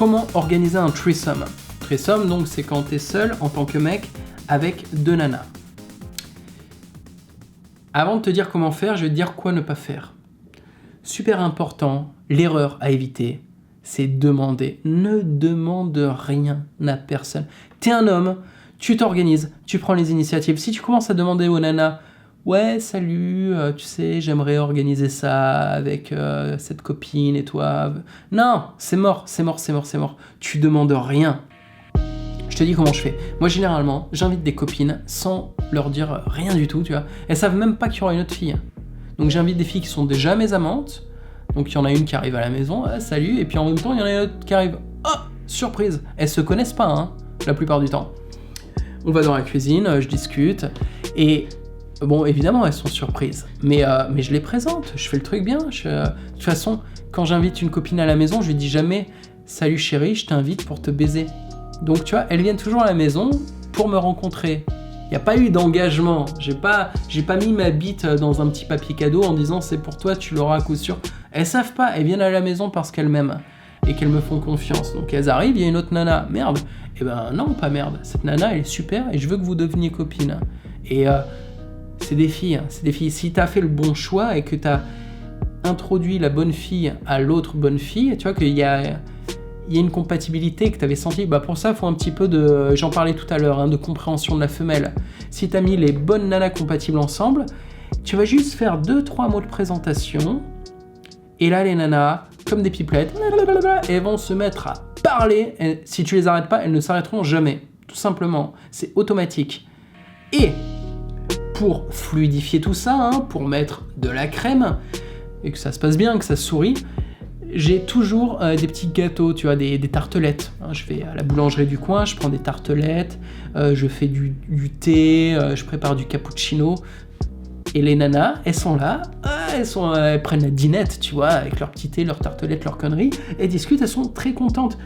comment organiser un threesome. Threesome, donc, c'est quand t'es seul en tant que mec avec 2 nanas. Avant de te dire comment faire, je vais te dire quoi ne pas faire. Super important, l'erreur à éviter, c'est demander. Ne demande rien à personne. T'es un homme, tu t'organises, tu prends les initiatives. Si tu commences à demander aux nanas, ouais, salut, tu sais, j'aimerais organiser ça avec cette copine et toi. Non, c'est mort. Tu demandes rien. Je te dis comment je fais. Moi, généralement, j'invite des copines sans leur dire rien du tout, tu vois. Elles savent même pas qu'il y aura une autre fille. Donc, j'invite des filles qui sont déjà mes amantes. Donc, il y en a une qui arrive à la maison, salut. Et puis, en même temps, il y en a une autre qui arrive, oh, surprise. Elles se connaissent pas, hein, la plupart du temps. On va dans la cuisine, je discute. Et bon, évidemment, elles sont surprises. Mais je les présente, je fais le truc bien. De toute façon, quand j'invite une copine à la maison, je lui dis jamais « Salut chérie, je t'invite pour te baiser ». Donc, tu vois, elles viennent toujours à la maison pour me rencontrer. Il n'y a pas eu d'engagement. J'ai pas mis ma bite dans un petit papier cadeau en disant « C'est pour toi, tu l'auras à coup sûr ». Elles savent pas, elles viennent à la maison parce qu'elles m'aiment et qu'elles me font confiance. Donc, elles arrivent, il y a une autre nana. Merde. Eh ben non, pas merde. Cette nana, elle est super et je veux que vous deveniez copines. Et c'est des filles. Si t'as fait le bon choix et que t'as introduit la bonne fille à l'autre bonne fille, tu vois qu'il y a une compatibilité que t'avais senti, bah pour ça, il faut un petit peu de, j'en parlais tout à l'heure, hein, de compréhension de la femelle. Si t'as mis les bonnes nanas compatibles ensemble, tu vas juste faire 2-3 mots de présentation, et là, les nanas, comme des pipelettes, elles vont se mettre à parler, et si tu les arrêtes pas, elles ne s'arrêteront jamais. Tout simplement, c'est automatique. Et pour fluidifier tout ça, hein, pour mettre de la crème, et que ça se passe bien, que ça sourit, j'ai toujours des petits gâteaux, tu vois, des tartelettes. Hein, je vais à la boulangerie du coin, je prends des tartelettes, je fais du thé, je prépare du cappuccino. Et les nanas, elles sont là, elles prennent la dinette, tu vois, avec leur petit thé, leur tartelette, leur connerie, elles discutent, elles sont très contentes.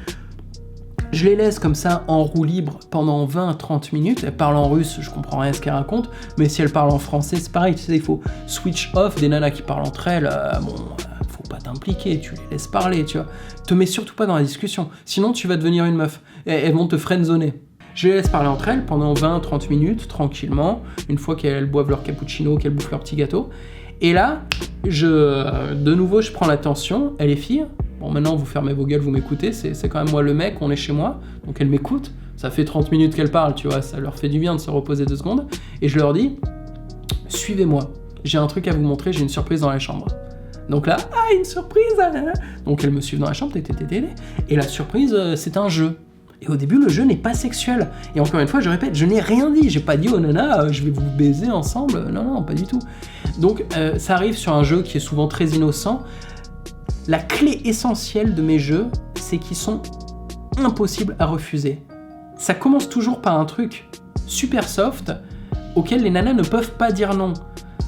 Je les laisse comme ça en roue libre pendant 20-30 minutes. Elles parlent en russe, je comprends rien à ce qu'elles racontent, mais si elles parlent en français, c'est pareil, tu sais, il faut switch off des nanas qui parlent entre elles. Faut pas t'impliquer, tu les laisses parler, tu vois. Te mets surtout pas dans la discussion, sinon tu vas devenir une meuf. Elles vont te friendzoner. Je les laisse parler entre elles pendant 20-30 minutes, tranquillement, une fois qu'elles boivent leur cappuccino, qu'elles bouffent leur petit gâteau. Et là, de nouveau, je prends l'attention. Et les filles, bon, maintenant, vous fermez vos gueules, vous m'écoutez, c'est quand même moi le mec, on est chez moi, donc elles m'écoutent. Ça fait 30 minutes qu'elles parlent, tu vois, ça leur fait du bien de se reposer 2 secondes. Et je leur dis, suivez-moi, j'ai un truc à vous montrer, j'ai une surprise dans la chambre. Donc là, une surprise. Donc elles me suivent dans la chambre, et la surprise, c'est un jeu. Et au début, le jeu n'est pas sexuel. Et encore une fois, je répète, je n'ai rien dit. J'ai pas dit, oh nana, je vais vous baiser ensemble. Non, pas du tout. Donc, ça arrive sur un jeu qui est souvent très innocent. La clé essentielle de mes jeux, c'est qu'ils sont impossibles à refuser. Ça commence toujours par un truc super soft auquel les nanas ne peuvent pas dire non.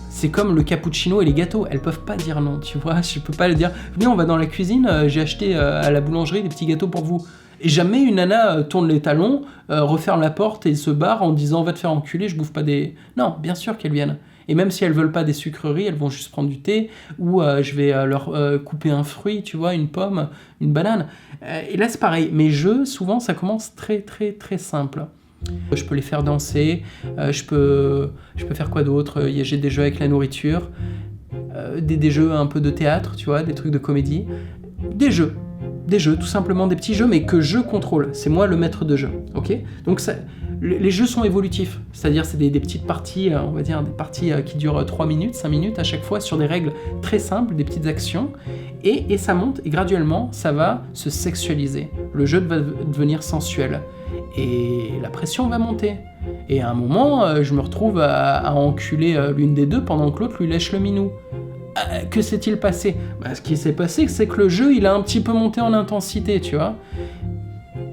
C'est comme le cappuccino et les gâteaux, elles peuvent pas dire non, tu vois, je peux pas le dire. Venez, on va dans la cuisine, j'ai acheté à la boulangerie des petits gâteaux pour vous. Et jamais une nana tourne les talons, referme la porte et se barre en disant « va te faire enculer, je bouffe pas des... » Non, bien sûr qu'elles viennent. Et même si elles veulent pas des sucreries, elles vont juste prendre du thé, ou je vais leur couper un fruit, tu vois, une pomme, une banane. Et là, c'est pareil. Mes jeux, souvent, ça commence très, très, très simple. Je peux les faire danser, je peux faire quoi d'autre ? J'ai des jeux avec la nourriture, des jeux un peu de théâtre, tu vois, des trucs de comédie. Des jeux, tout simplement des petits jeux, mais que je contrôle. C'est moi le maître de jeu, ok ? Donc les jeux sont évolutifs, c'est-à-dire c'est des petites parties, on va dire des parties qui durent 3 minutes, 5 minutes à chaque fois sur des règles très simples, des petites actions, et ça monte, et graduellement ça va se sexualiser. Le jeu va devenir sensuel, et la pression va monter. Et à un moment, je me retrouve à enculer l'une des deux pendant que l'autre lui lèche le minou. Que s'est-il passé ? Ce qui s'est passé, c'est que le jeu, il a un petit peu monté en intensité, tu vois.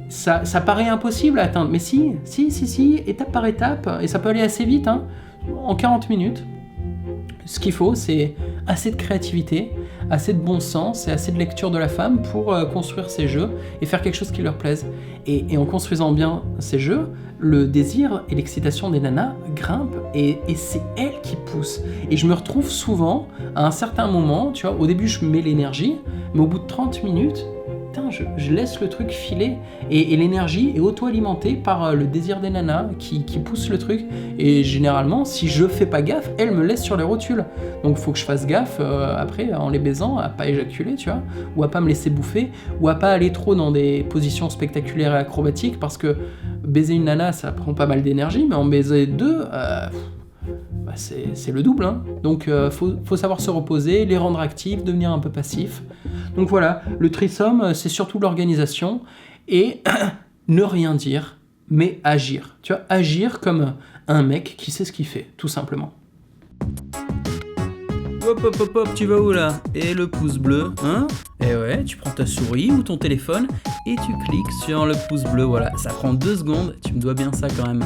Ça paraît impossible à atteindre, mais si, étape par étape, et ça peut aller assez vite, hein, en 40 minutes. Ce qu'il faut, c'est assez de créativité, assez de bon sens et assez de lecture de la femme pour construire ces jeux et faire quelque chose qui leur plaise. Et en construisant bien ces jeux, le désir et l'excitation des nanas grimpent et c'est elles qui poussent. Et je me retrouve souvent, à un certain moment, tu vois, au début je mets l'énergie, mais au bout de 30 minutes, putain, je laisse le truc filer. Et l'énergie est auto-alimentée par le désir des nanas qui pousse le truc. Et généralement, si je fais pas gaffe, elles me laissent sur les rotules. Donc faut que je fasse gaffe après, en les baisant, à pas éjaculer, tu vois, ou à pas me laisser bouffer, ou à pas aller trop dans des positions spectaculaires et acrobatiques, parce que baiser une nana, ça prend pas mal d'énergie, mais en baiser deux, c'est le double, hein. Donc faut savoir se reposer, les rendre actifs, devenir un peu passif. Donc voilà, le threesome, c'est surtout l'organisation et ne rien dire, mais agir. Tu vois, agir comme un mec qui sait ce qu'il fait, tout simplement. Hop hop hop hop, tu vas où là? Et le pouce bleu, hein? Et ouais, tu prends ta souris ou ton téléphone et tu cliques sur le pouce bleu, voilà, ça prend 2 secondes, tu me dois bien ça quand même.